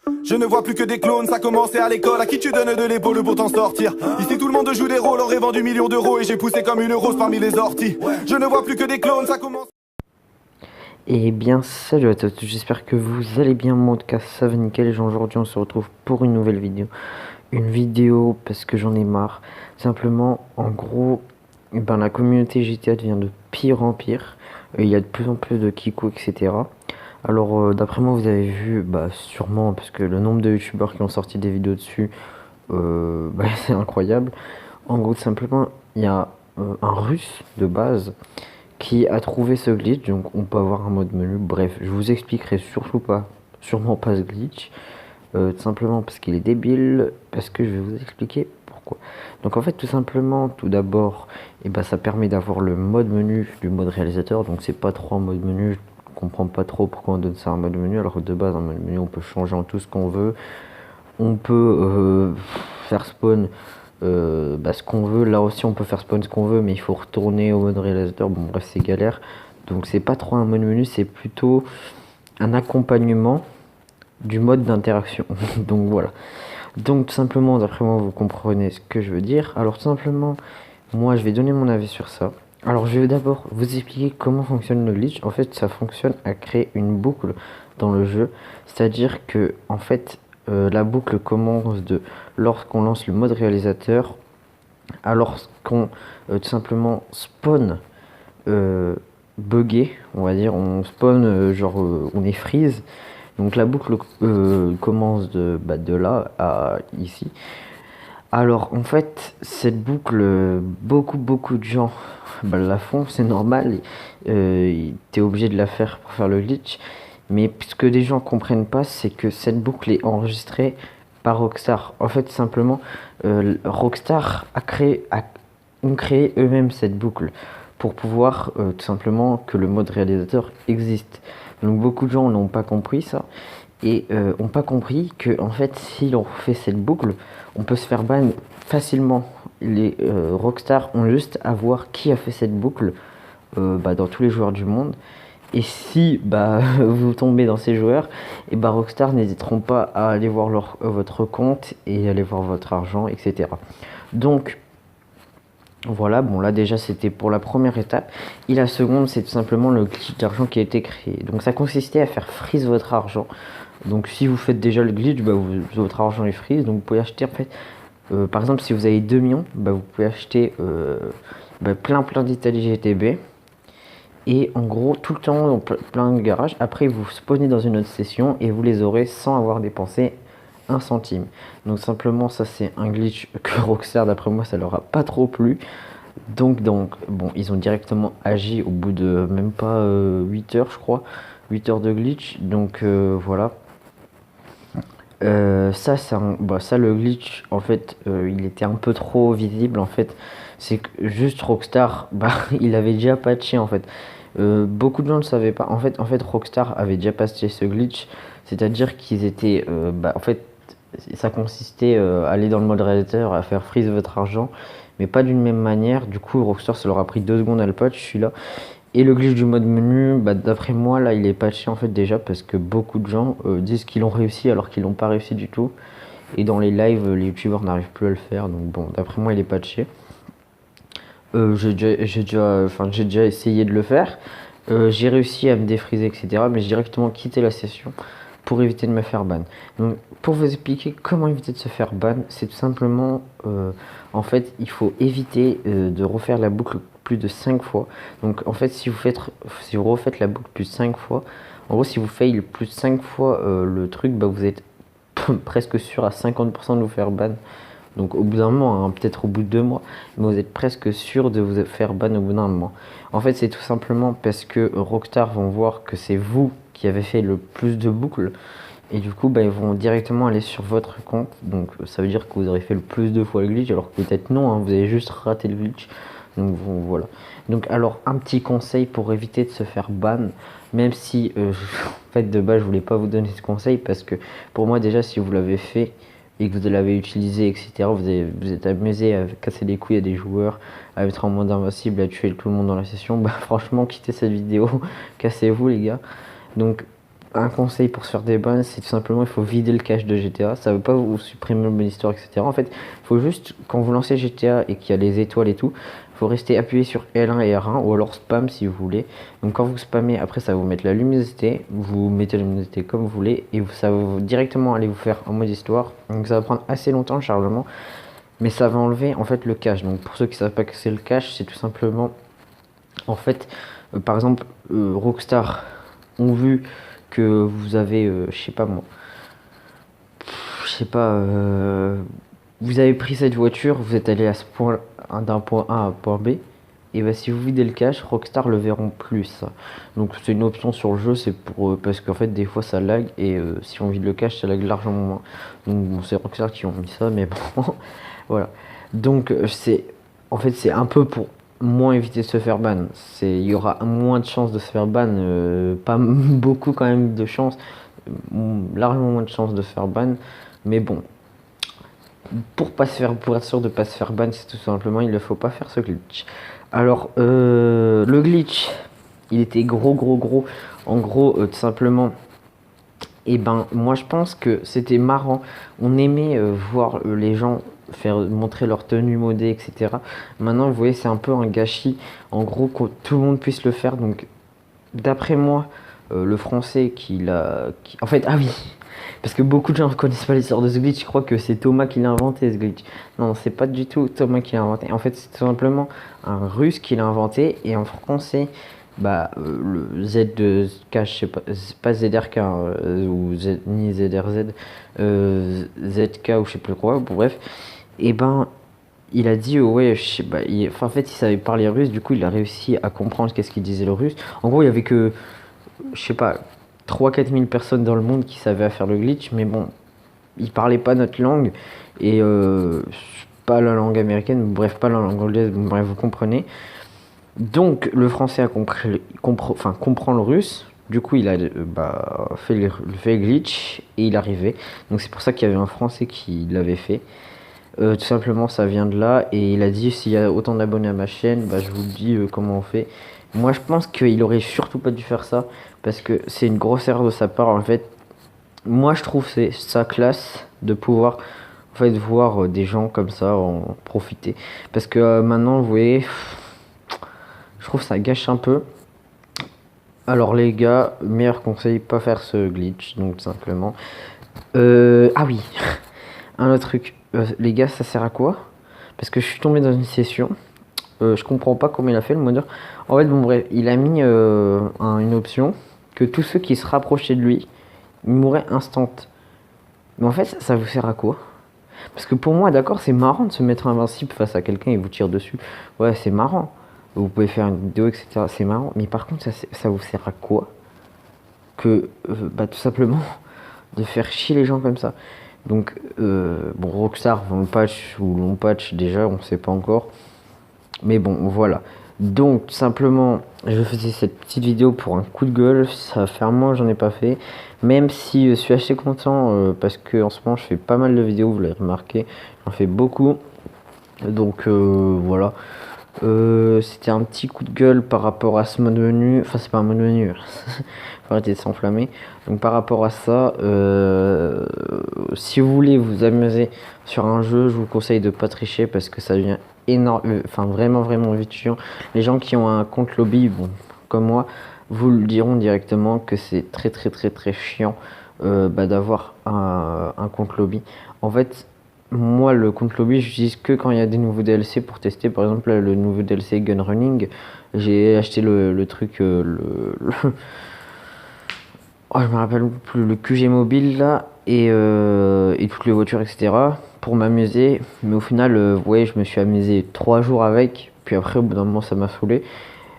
Je ne vois plus que des clones, ça commençait à l'école. À qui tu donnes de l'épaule pour t'en sortir? Ici tout le monde joue des rôles, aurait vendu millions d'euros et j'ai poussé comme une rose parmi les orties. Je ne vois plus que des clones, ça commence. Eh bien salut à tous, j'espère que vous allez bien, moi en tout cas ça va nickel. Et aujourd'hui on se retrouve pour une nouvelle vidéo. Une vidéo parce que j'en ai marre. Simplement, en gros, la communauté GTA devient de pire en pire. Il y a de plus en plus de kikou, etc. Alors d'après moi vous avez vu, sûrement, parce que le nombre de youtubeurs qui ont sorti des vidéos dessus, c'est incroyable. En gros tout simplement, il y a un russe de base qui a trouvé ce glitch, donc on peut avoir un mode menu. Bref, je vous expliquerai sûrement pas ce glitch, tout simplement parce qu'il est débile, parce que je vais vous expliquer pourquoi. Donc en fait, tout simplement, tout d'abord, ça permet d'avoir le mode menu du mode réalisateur, donc c'est pas trop un mode menu. Je comprends pas trop pourquoi on donne ça un mode menu, alors que de base un mode menu on peut changer en tout ce qu'on veut. On peut faire spawn ce qu'on veut. Là aussi on peut faire spawn ce qu'on veut, mais il faut retourner au mode réalisateur. Bon bref, c'est galère, donc c'est pas trop un mode menu, c'est plutôt un accompagnement du mode d'interaction. Donc voilà, donc tout simplement, d'après moi vous comprenez ce que je veux dire. Alors tout simplement, moi je vais donner mon avis sur ça. Alors je vais d'abord vous expliquer comment fonctionne le glitch. En fait ça fonctionne à créer une boucle dans le jeu, c'est à dire que en fait la boucle commence de lorsqu'on lance le mode réalisateur à lorsqu'on tout simplement spawn buggé, on va dire, on spawn on est freeze. Donc la boucle commence de là à ici. Alors en fait cette boucle, beaucoup de gens la font, c'est normal. T'es obligé de la faire pour faire le glitch. Mais ce que des gens comprennent pas, c'est que cette boucle est enregistrée par Rockstar. En fait, simplement, Rockstar ont créé eux-mêmes cette boucle pour pouvoir tout simplement que le mode réalisateur existe. Donc beaucoup de gens n'ont pas compris ça et n'ont pas compris que en fait, si l'on fait cette boucle, on peut se faire ban facilement. Les Rockstar ont juste à voir qui a fait cette boucle dans tous les joueurs du monde. Et si vous tombez dans ces joueurs, Rockstar n'hésiteront pas à aller voir votre compte et aller voir votre argent, etc. Donc voilà, bon là déjà c'était pour la première étape. Et la seconde, c'est tout simplement le glitch d'argent qui a été créé. Donc ça consistait à faire freeze votre argent. Donc si vous faites déjà le glitch, votre argent est freeze. Donc vous pouvez acheter en fait, par exemple si vous avez 2 millions, vous pouvez acheter plein d'Italie GTB. Et en gros, tout le temps, dans plein de garages. Après, vous spawnez dans une autre session et vous les aurez sans avoir dépensé un centime. Donc simplement, ça c'est un glitch que Rockstar, d'après moi, ça leur a pas trop plu. Donc bon, ils ont directement agi au bout de même pas 8 heures, je crois. 8 heures de glitch. Donc voilà. Ça, le glitch, en fait, il était un peu trop visible. En fait, c'est que juste Rockstar, il avait déjà patché en fait. Beaucoup de gens ne le savaient pas. En fait, Rockstar avait déjà patché ce glitch, c'est-à-dire qu'ils étaient, en fait, ça consistait à aller dans le mode réalisateur, à faire freeze votre argent, mais pas d'une même manière. Du coup, Rockstar, ça leur a pris 2 secondes à le patch, celui-là. Et le glitch du mode menu, d'après moi, là, il est patché en fait déjà parce que beaucoup de gens disent qu'ils l'ont réussi alors qu'ils l'ont pas réussi du tout. Et dans les lives, les youtubeurs n'arrivent plus à le faire. Donc bon, d'après moi, il est patché. J'ai déjà essayé de le faire. J'ai réussi à me défriser, etc. Mais j'ai directement quitté la session pour éviter de me faire ban. Donc pour vous expliquer comment éviter de se faire ban, c'est tout simplement, en fait, il faut éviter de refaire la boucle plus de 5 fois. Donc en fait, si vous refaites la boucle plus de 5 fois, en gros, si vous fail plus de 5 fois le truc, vous êtes presque sûr à 50% de vous faire ban. Donc au bout d'un moment, peut-être au bout de 2 mois, mais vous êtes presque sûr de vous faire ban au bout d'un moment. En fait, c'est tout simplement parce que Rockstar vont voir que c'est vous qui avez fait le plus de boucles. Et du coup, ils vont directement aller sur votre compte. Donc ça veut dire que vous aurez fait le plus de fois le glitch, alors que peut-être non, vous avez juste raté le glitch. Donc voilà. Donc alors, un petit conseil pour éviter de se faire ban, même si en fait de base je voulais pas vous donner ce conseil, parce que pour moi déjà, si vous l'avez fait et que vous l'avez utilisé, etc., vous êtes amusé à casser les couilles à des joueurs, à être en mode invincible, à tuer tout le monde dans la session, franchement quittez cette vidéo, cassez-vous les gars. Donc un conseil pour se faire des bans, c'est tout simplement il faut vider le cache de GTA. Ça veut pas vous supprimer le mode histoire, etc. En fait, il faut juste, quand vous lancez GTA et qu'il y a les étoiles et tout, il faut rester appuyé sur L1 et R1 ou alors spam si vous voulez. Donc quand vous spammez, après ça va vous mettre la luminosité, vous mettez la luminosité comme vous voulez et ça va directement aller vous faire en mode histoire. Donc ça va prendre assez longtemps le chargement, mais ça va enlever en fait le cache. Donc pour ceux qui savent pas que c'est le cache, c'est tout simplement en fait, par exemple, Rockstar ont vu que vous avez, je sais pas moi, je sais pas, vous avez pris cette voiture, vous êtes allé à ce point, d'un point A à un point B, et bah si vous videz le cache, Rockstar le verront plus. Ça. Donc c'est une option sur le jeu, c'est pour parce qu'en fait des fois ça lag et si on vide le cache, ça lag largement moins. Donc bon, c'est Rockstar qui ont mis ça, mais bon, voilà. Donc c'est, en fait c'est un peu pour moins éviter de se faire ban. Il y aura moins de chances de se faire ban, pas beaucoup quand même de chances, largement moins de chances de se faire ban, mais bon. Pour être sûr de pas se faire ban, c'est tout simplement il ne faut pas faire ce glitch. Alors le glitch, il était gros. En gros, tout simplement. Et ben moi je pense que c'était marrant. On aimait voir les gens faire montrer leur tenue modée, etc. Maintenant vous voyez c'est un peu un gâchis. En gros que tout le monde puisse le faire. Donc d'après moi, le français en fait, ah oui, parce que beaucoup de gens ne connaissent pas l'histoire de ce glitch, je crois que c'est Thomas qui l'a inventé ce glitch. Non, c'est pas du tout Thomas qui l'a inventé. En fait, c'est tout simplement un russe qui l'a inventé et en français, bah, le ZK, je sais pas, c'est pas ZRK ou ni ZRZ, ZK ou je sais plus quoi, bref. Et ben, il a dit ouais, je sais pas, en fait, il savait parler russe, du coup, il a réussi à comprendre qu'est-ce qu'il disait le russe. En gros, il y avait que, je sais pas, 3-4 000 personnes dans le monde qui savaient faire le glitch, mais bon, ils parlaient pas notre langue et pas la langue américaine, bref, pas la langue anglaise, bref, vous comprenez. Donc le français a comprend le russe. Du coup, il a fait le glitch et il arrivait. Donc c'est pour ça qu'il y avait un français qui l'avait fait. Tout simplement, ça vient de là. Et il a dit s'il y a autant d'abonnés à ma chaîne, bah, je vous dis comment on fait. Moi, je pense qu'il aurait surtout pas dû faire ça parce que c'est une grosse erreur de sa part. En fait, moi, je trouve c'est sa classe de pouvoir en fait voir des gens comme ça en profiter. Parce que maintenant, vous voyez, je trouve ça gâche un peu. Alors les gars, meilleur conseil, pas faire ce glitch, donc tout simplement. Ah oui, un autre truc. Les gars, ça sert à quoi? Parce que je suis tombé dans une session. Je comprends pas comment il a fait le modeur. En fait, bon bref, il a mis une option que tous ceux qui se rapprochaient de lui, ils mourraient instant. Mais en fait, ça vous sert à quoi? Parce que pour moi, d'accord, c'est marrant de se mettre invincible face à quelqu'un et vous tire dessus. Ouais, c'est marrant. Vous pouvez faire une vidéo, etc. C'est marrant. Mais par contre, ça vous sert à quoi? Que, bah, tout simplement, de faire chier les gens comme ça. Donc, bon, Rockstar vont le patch ou l'ont patch déjà, on sait pas encore. Mais bon, voilà. Donc, tout simplement, je faisais cette petite vidéo pour un coup de gueule. Ça fait un mois, j'en ai pas fait. Même si je suis assez content parce que en ce moment, je fais pas mal de vidéos, vous l'avez remarqué. J'en fais beaucoup. Donc, voilà. C'était un petit coup de gueule par rapport à ce mode menu. Enfin, c'est pas un mode menu. Faut arrêter de s'enflammer. Donc, par rapport à ça, si vous voulez vous amuser sur un jeu, je vous conseille de pas tricher parce que ça devient énorme. Enfin, vraiment vite chiant. Les gens qui ont un compte lobby, bon, comme moi, vous le diront directement que c'est très chiant d'avoir un compte lobby. En fait, moi, le compte lobby, j'utilise que quand il y a des nouveaux DLC pour tester. Par exemple, là, le nouveau DLC Gun Running, j'ai acheté le truc, oh, je me rappelle plus, le QG mobile là, et toutes les voitures, etc. pour m'amuser. Mais au final, ouais, je me suis amusé 3 jours avec. Puis après, au bout d'un moment, ça m'a saoulé.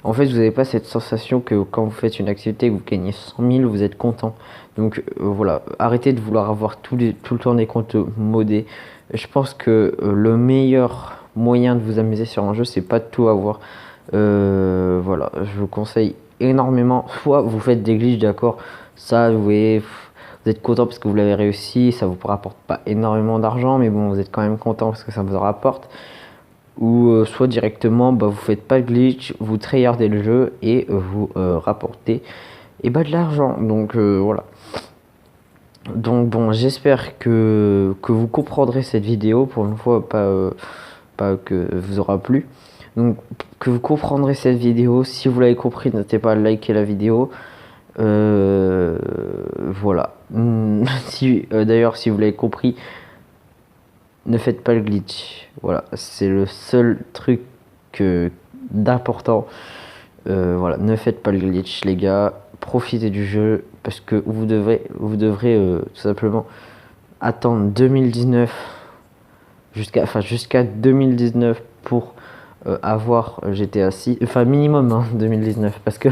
En fait, vous n'avez pas cette sensation que quand vous faites une activité et que vous gagnez 100 000, vous êtes content. Donc voilà, arrêtez de vouloir avoir tout le temps des comptes modés. Je pense que le meilleur moyen de vous amuser sur un jeu, c'est pas de tout avoir. Voilà, je vous conseille énormément. Soit vous faites des glitches, d'accord, ça, vous voyez, vous êtes content parce que vous l'avez réussi, ça vous rapporte pas énormément d'argent, mais bon, vous êtes quand même content parce que ça vous en rapporte. Ou soit directement, bah, vous faites pas de glitch, vous tryhardez le jeu et vous rapportez et bah de l'argent. Donc voilà. Donc bon, j'espère que vous comprendrez cette vidéo pour une fois, pas que vous aura plu. Donc que vous comprendrez cette vidéo. Si vous l'avez compris, n'hésitez pas à liker la vidéo. Voilà. Si, d'ailleurs, si vous l'avez compris, ne faites pas le glitch. Voilà, c'est le seul truc d'important. Voilà, ne faites pas le glitch, les gars. Profitez du jeu parce que vous devrez tout simplement attendre 2019 jusqu'à 2019 pour avoir GTA 6, enfin minimum 2019, parce que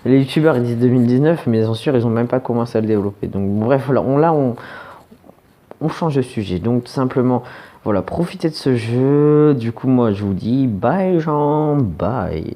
les youtubeurs ils disent 2019 mais bien sûr ils ont même pas commencé à le développer. Donc bref, voilà, on change de sujet. Donc tout simplement voilà, profitez de ce jeu. Du coup moi je vous dis bye gens, bye.